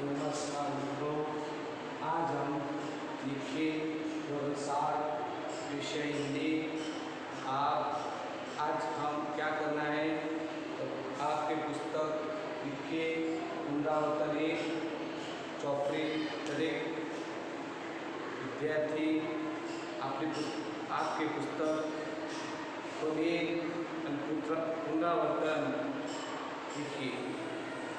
नमस्कार मित्रों, आज हम लिखे व्यवसाय विषय हिंदी। आज हम क्या करना है, तो आपके पुस्तक लिखे पुनरावर्तन चौपड़ी तरीक विद्यार्थी आपके पुस्तक को पुनरावर्तन लिखिए।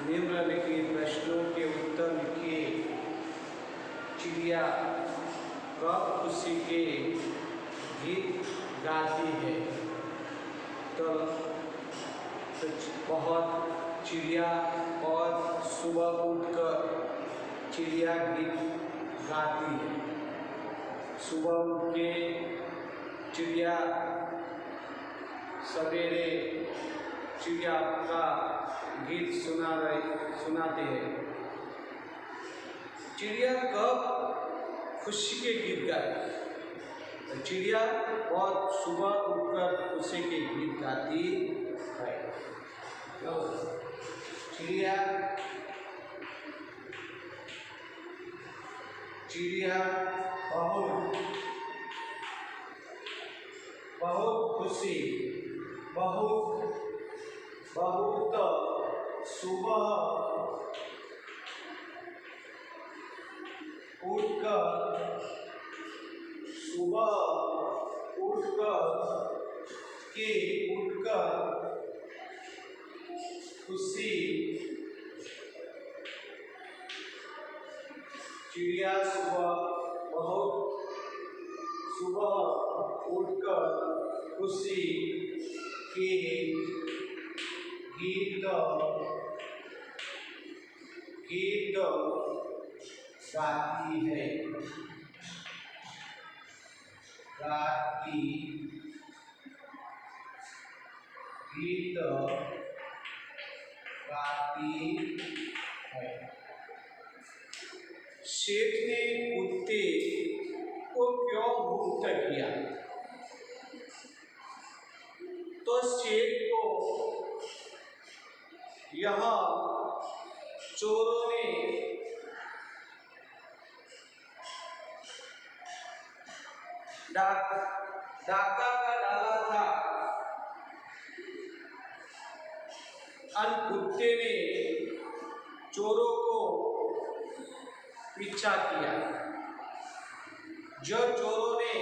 निम्नलिखित प्रश्नों के उत्तर लिखिए। चिड़िया कब खुशी के गीत गाती है? तो बहुत चिड़िया और सुबह उठकर चिड़िया गीत गाती है। सुबह उठ के चिड़िया सवेरे चिड़िया का गीत सुनाते हैं। चिड़िया कब खुशी के गीत गाती है? तो चिड़िया बहुत सुबह उठकर खुशी के गीत गाती है। तो चिड़िया बहुत खुशी बहुत सुबह उठकर खुशी चिड़िया सुबह उठकर खुशी के गीत गाती है। गीत गाती है। सेठ ने कुत्ते को क्यों मुक्त किया? तो सेठ को यह चोरों ने डाका का डाला था। कुत्ते ने चोरों को पीछा किया। जो चोरों ने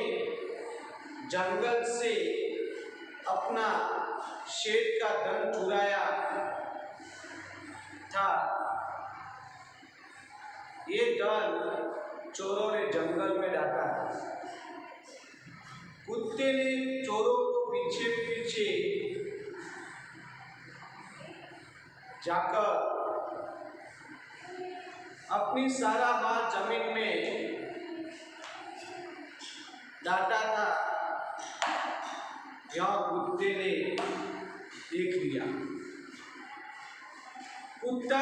जंगल से अपना शेर का धन चुराया था, ये धन चोरों ने जंगल में डाला। कुत्ते ने चोरों को पीछे जाकर अपनी सारा माल जमीन में डाटा था। यह कुत्ते ने देख लिया। कुत्ता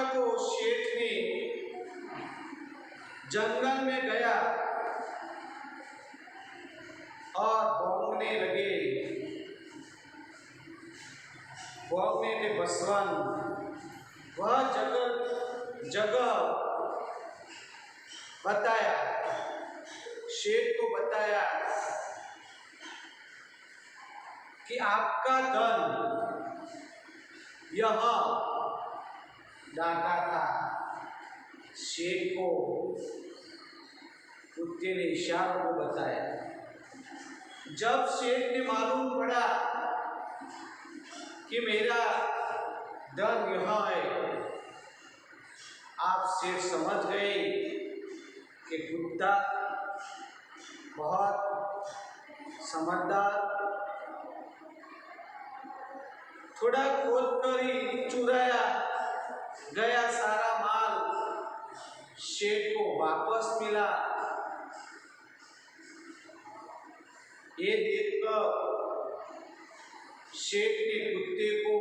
को शेर ने जंगल में गया और भौंकने के बसवन वह जगह बताया, शेर को बताया कि आपका धन यहाँ डाटा था। शेर को कुत्ते ने इशारों को बताया। जब शेर ने मालूम पड़ा कि मेरा धन यहाँ है, आप शेर समझ गए कि कुत्ता बहुत समझदार, थोड़ा खोद कर ही चुराया गया सारा माल शेर को वापस मिला। ये देखकर शेर ने कुत्ते को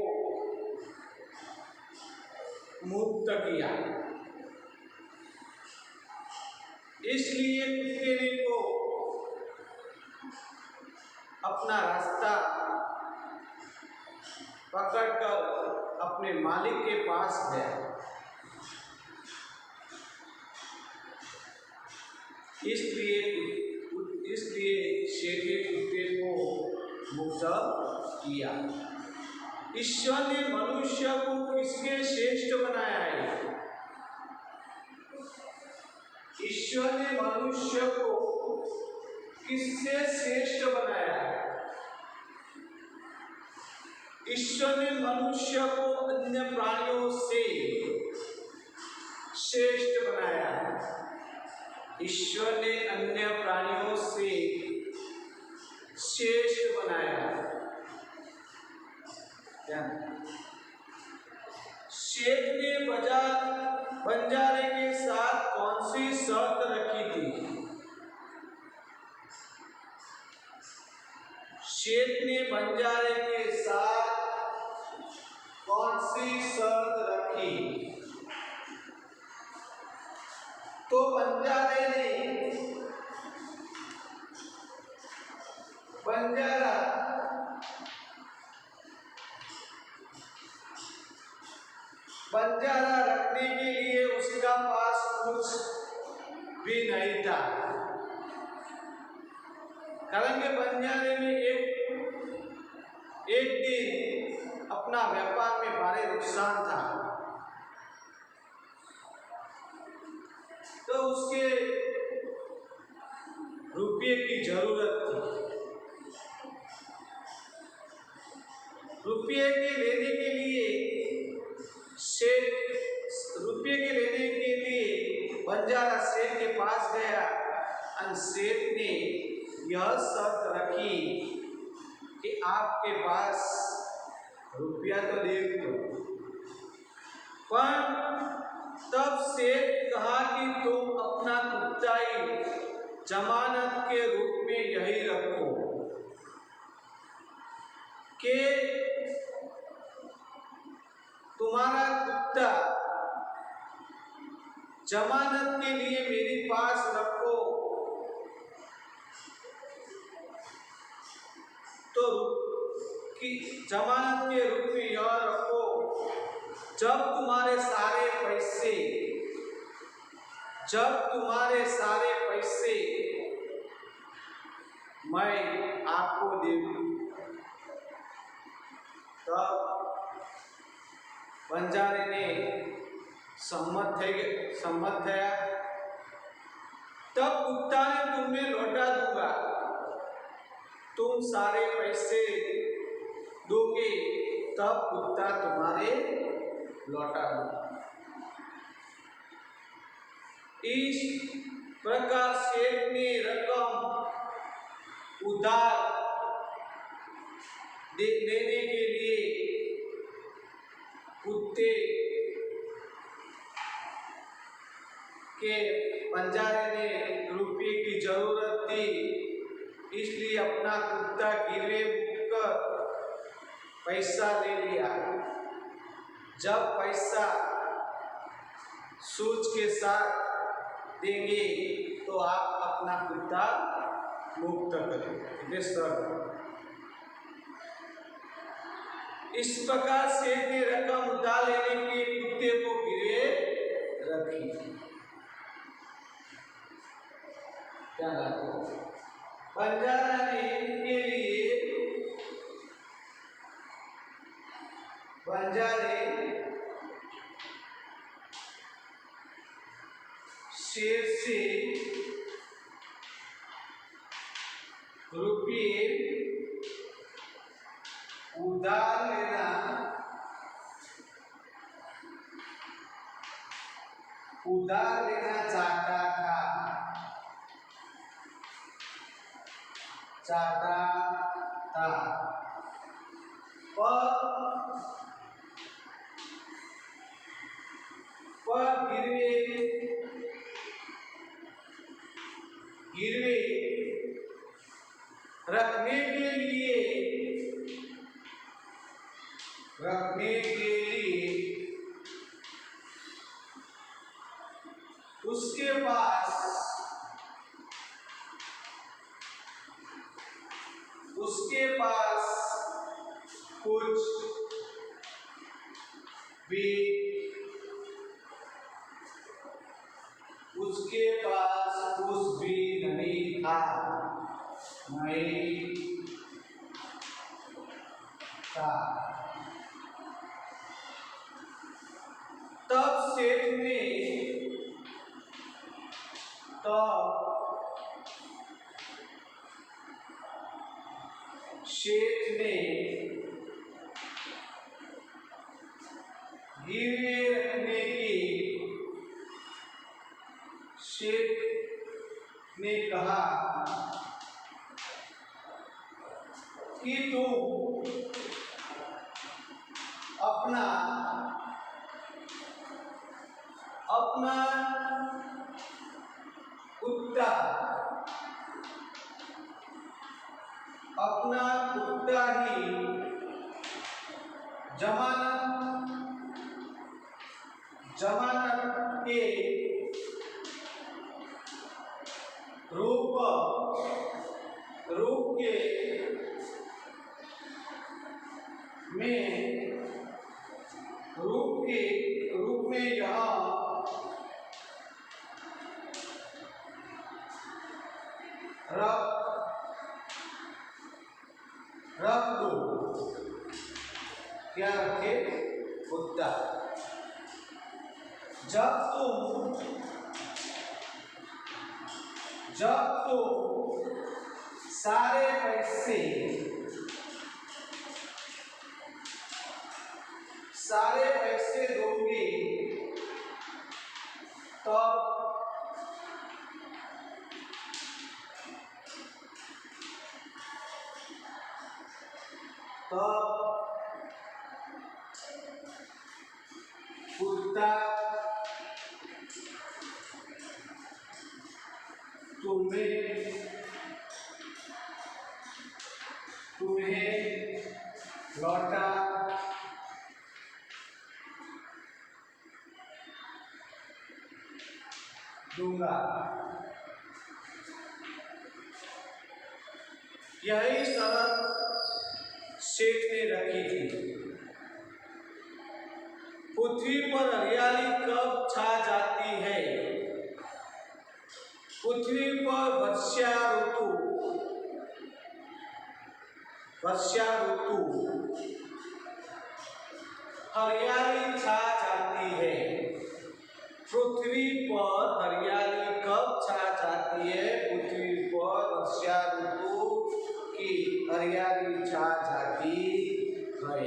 मुक्त किया। इसलिए कुत्ते ने तो अपना रास्ता पकड़कर अपने मालिक के पास गया। इसलिए शेर ने कुत्ते को मुक्त किया। ईश्वर ने मनुष्य को किसके श्रेष्ठ बनाया है? ईश्वर ने मनुष्य को किससे श्रेष्ठ बनाया है? ईश्वर ने मनुष्य को अन्य प्राणियों से श्रेष्ठ बनाया है। ईश्वर ने अन्य प्राणियों से श्रेष्ठ बनाया है। शेख ने बंजारे के साथ कौन सी शर्त रखी थी? शेख ने बंजारे के साथ कौन सी शर्त रखी? तो बंजारा रखने के लिए उसका पास कुछ भी नहीं था। कारण के बंजारे में एक दिन अपना व्यापार में भारी नुकसान था, तो उसके रुपये की जरूरत थी। रुपये के लेने के लिए बंजारा शेख के पास गया और शेख ने यह शर्त रखी कि आपके पास रुपया तो दे दो। पर तब शेख कहा कि तुम अपना कुत्ता ही जमानत के रूप में यही रखो कि तुम्हारा कुत्ता जमानत के लिए मेरे पास रखो, तो जमानत के रूप में यह रखो, जब तुम्हारे सारे पैसे मैं आपको दे दूं। तब बंजारे ने सम्मत है। तब कुत्ता ने तुम्हें लौटा दूंगा, तुम सारे पैसे दोगे तब कुत्ता तुम्हारे लौटा दूंगा। इस प्रकार शेख ने रकम उधार लेने के लिए कुत्ते के बंजारे ने रुपये की जरूरत थी, इसलिए अपना कुत्ता गिरवे कर पैसा ले लिया। जब पैसा सूद के साथ देंगे तो आप अपना कुत्ता मुक्त करेंगे। इस प्रकार शेख ने रकम उधार लेने के लिए कुत्ते को गिरवे रखी। क्या बंजारा ने इनके लिए शेर से रुपये उधार लेना चाहता था, पर गिरवे रखने के लिए उसके पास कुछ भी उसके पास कुछ भी नहीं था, नहीं था। तब सेठ ने गिरवे रखने की सेठ ने कहा कि तुम अपना कुत्ता ही जमानत के रूप के रूप में यहाँ रख दो। क्या रखे? कुत्ता। जब तुम सारे पैसे दोगे तब कुत्ता तुम्हें लौटा दूंगा। यही शर्त सेठ ने रखी थी। पृथ्वी पर हरियाली कब छा जाती है? पृथ्वी पर वर्षा ऋतु हरियाली छा जाती है। पृथ्वी पर हरियाली कब छा जाती है? पृथ्वी पर वर्षा ऋतु की हरियाली छा जाती है।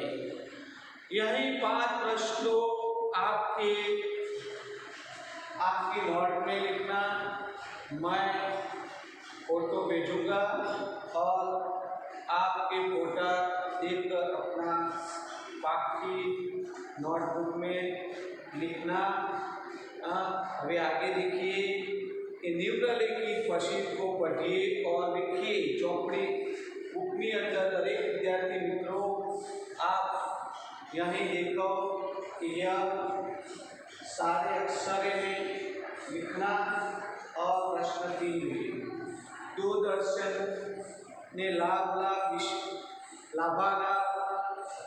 यही 5 प्रश्नों आपके नोट में लिखना। मैं फोटो भेजूंगा और आपके फोटो देखकर अपना बाकी नोटबुक में लिखना। अभी आगे देखिए, निम्नलिखित प्रश्न को पढ़िए और लिखिए। चौपड़ी अपनी अंदर हरेक विद्यार्थी मित्रों, आप यहीं देखो कि यह सारे अक्षर में लिखना और प्रश्न 3 में दूरदर्शन ने लाभालाभ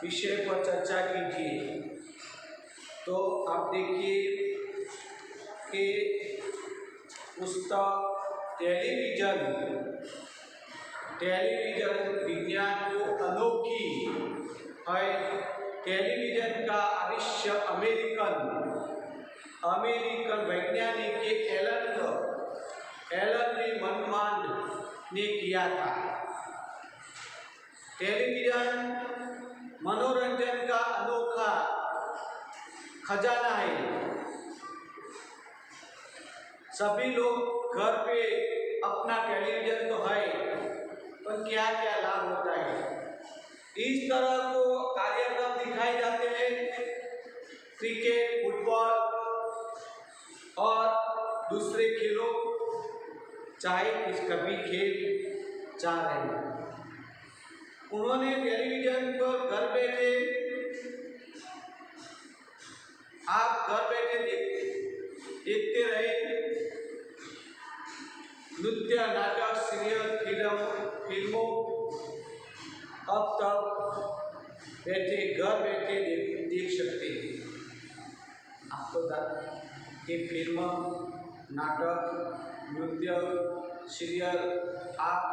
विषय पर चर्चा कीजिए। तो आप देखिए कि पुस्तक टेलीविजन विज्ञान को अनोखी है। टेलीविजन का आविष्कार अमेरिकन वैज्ञानिक एलन रीमंड ने किया था। टेलीविजन मनोरंजन का अनोखा खजाना है। सभी लोग घर पे अपना टेलीविजन तो है, पर क्या क्या लाभ होता है? इस तरह को कार्यक्रम दिखाए जाते हैं, क्रिकेट, फुटबॉल और दूसरे खेलों, चाहे कभी खेल चाह रहे हैं। उन्होंने टेलीविजन पर घर बैठे देखते रहे। नृत्य, नाटक, सीरियल, फिल्मों अब तक घर बैठे देख सकते हैं। आपको ये फिल्म, नाटक, नृत्य, सीरियल आप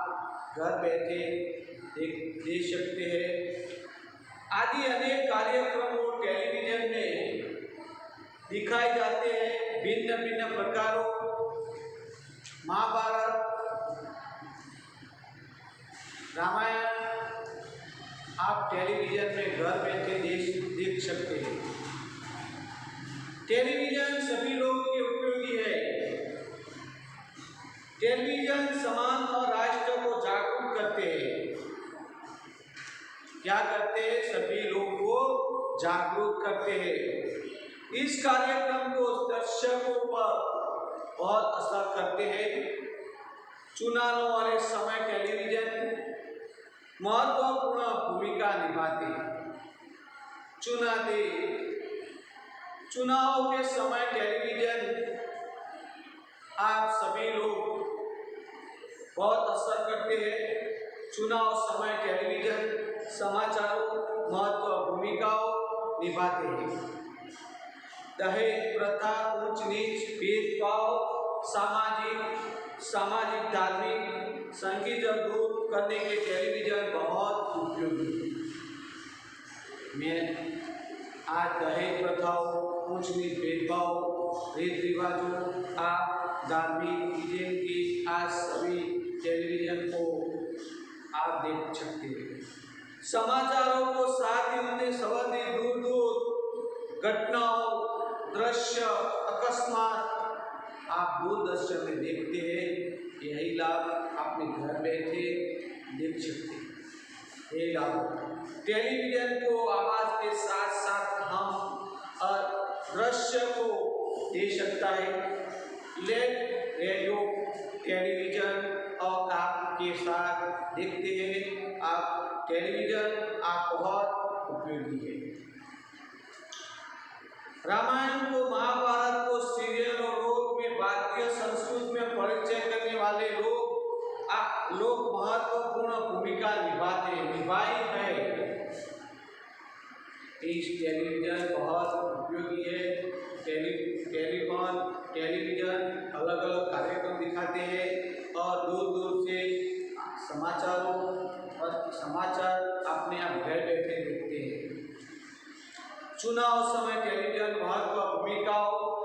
घर बैठे देख सकते हैं। आदि अनेक कार्यक्रमों टेलीविजन में दिखाए जाते हैं। भिन्न भिन्न प्रकारों महाभारत, रामायण आप टेलीविजन में घर बैठे देख सकते हैं। टेलीविजन सभी लोगों के उपयोगी है। टेलीविजन समाज और राष्ट्र को जागरूक करते हैं। क्या करते हैं? सभी लोगों को जागरूक करते हैं। इस कार्यक्रम को दर्शकों पर बहुत असर करते हैं। चुनावों वाले समय टेलीविजन महत्वपूर्ण भूमिका निभाते हैं। चुनाव के समय टेलीविजन आप सभी लोग बहुत असर करते हैं। चुनाव समय टेलीविजन समाचारों महत्वपूर्ण भूमिकाओं निभाते हैं। दहेज प्रथा, उच्च नीच, भेदभाव, सामाजिक धार्मिक संगीत दूर करने के टेलीविजन बहुत उपयोगी है। मैं आज दहेज प्रथाओं, उच्च नीच, भेदभाव, रीत रिवाजों, आप धार्मिक चीजें की आज सभी टेलीविजन को आप देख सकते हैं। समाचारों को साथ ही उन्हें संबंधित दूर दूर घटनाओं, दृश्य, अकस्मात आप दूरदर्शन में देखते हैं। यही लाभ अपने घर बैठे देख सकते हैं। यही लाभ टेलीविजन को आवाज के साथ साथ हम और दृश्य को दे सकता है। रेडियो, टेलीविजन और आपके साथ देखते हैं। आप टेलीविजन आप बहुत उपयोगी है। रामायण को, महाभारत को सीरियल और रूप में भारतीय संस्कृति में परिचय करने वाले लोग महत्वपूर्ण भूमिका निभाई है। इस टेलीविजन बहुत उपयोगी है। टेलीविजन अलग अलग कार्यक्रम दिखाते हैं और दूर दूर से समाचार अपने आप घर बैठे देखते हैं। चुनाव समय टेलीविजन महत्वपूर्ण भूमिका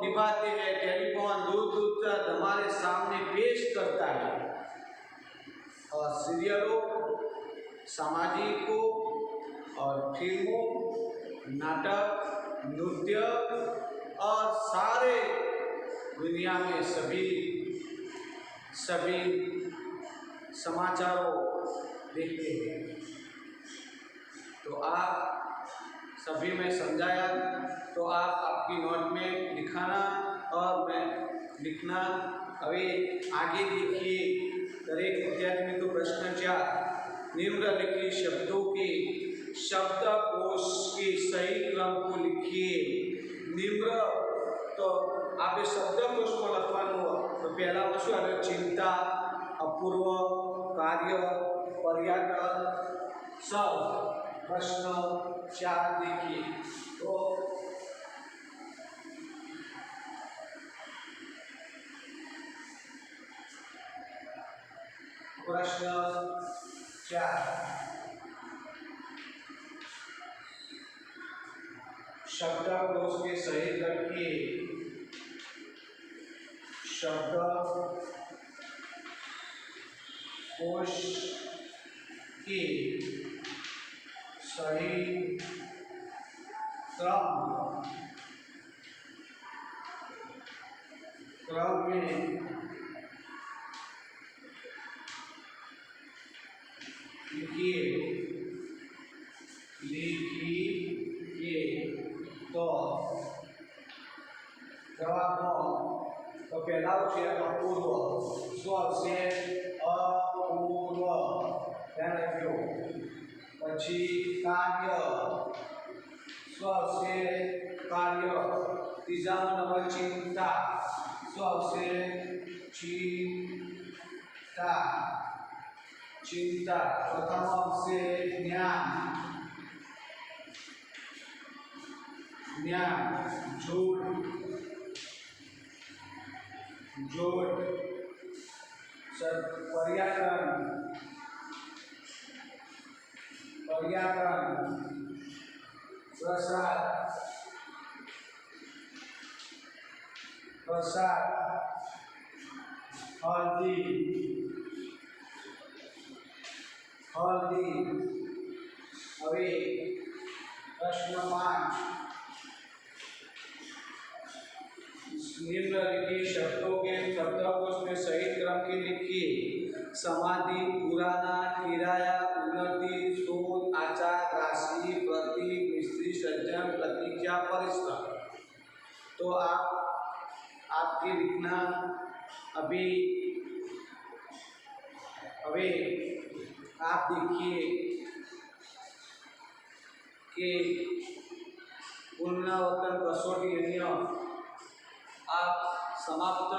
निभाते हैं। टेलीफोन दूर दूर तक हमारे सामने पेश करता है और सीरियलों, सामाजिक और फिल्मों, नाटक, नृत्य और सारे दुनिया में सभी समाचारों देखते हैं। तो आप सभी में समझाया तो आप आपकी नोट में लिखाना और मैं लिखना। अभी आगे देखिए, दरेक विद्यार्थी को प्रश्न 4 निम्नलिखित शब्दों के शब्दकोश के सही क्रम को लिखिए। तो आप शब्दकोश को લખવાનું तो पहला वस्तु है चिंता, अपूर्व, कार्य, पर्यटन, सब। प्रश्न 4 देखिए। तो प्रश्न 4 शब्दकोश के सही लिखिए। शब्दकोश के सही क्रम में लिखिए। तो जवाब तो पहला है अपूर्व, स्व से अपूर्व, ध्यान रखियो। पछी कार्य, स्व से कार्य। तीजा नंबर चिंता, स्व से चिंता। प्रथम से ज्ञान, ज्ञान जोड़ जोड़ पर्याकरण पर्याकरण प्रसार प्रसार हल्दी हल्दी अभी प्रश्न 5 निम्नलिखित शब्दों के शब्दकोश में सही क्रम की लिखिए। समाधि, पुराना, किराया, उन्नति, शोध, आचार, राशि, प्रतीक, मिस्त्री, सज्जन, प्रतीक्षा, परिश्रम। तो आपके लिखना अभी अभी आप देखिए कि पुनरावर्तन कसौटी आप समाप्त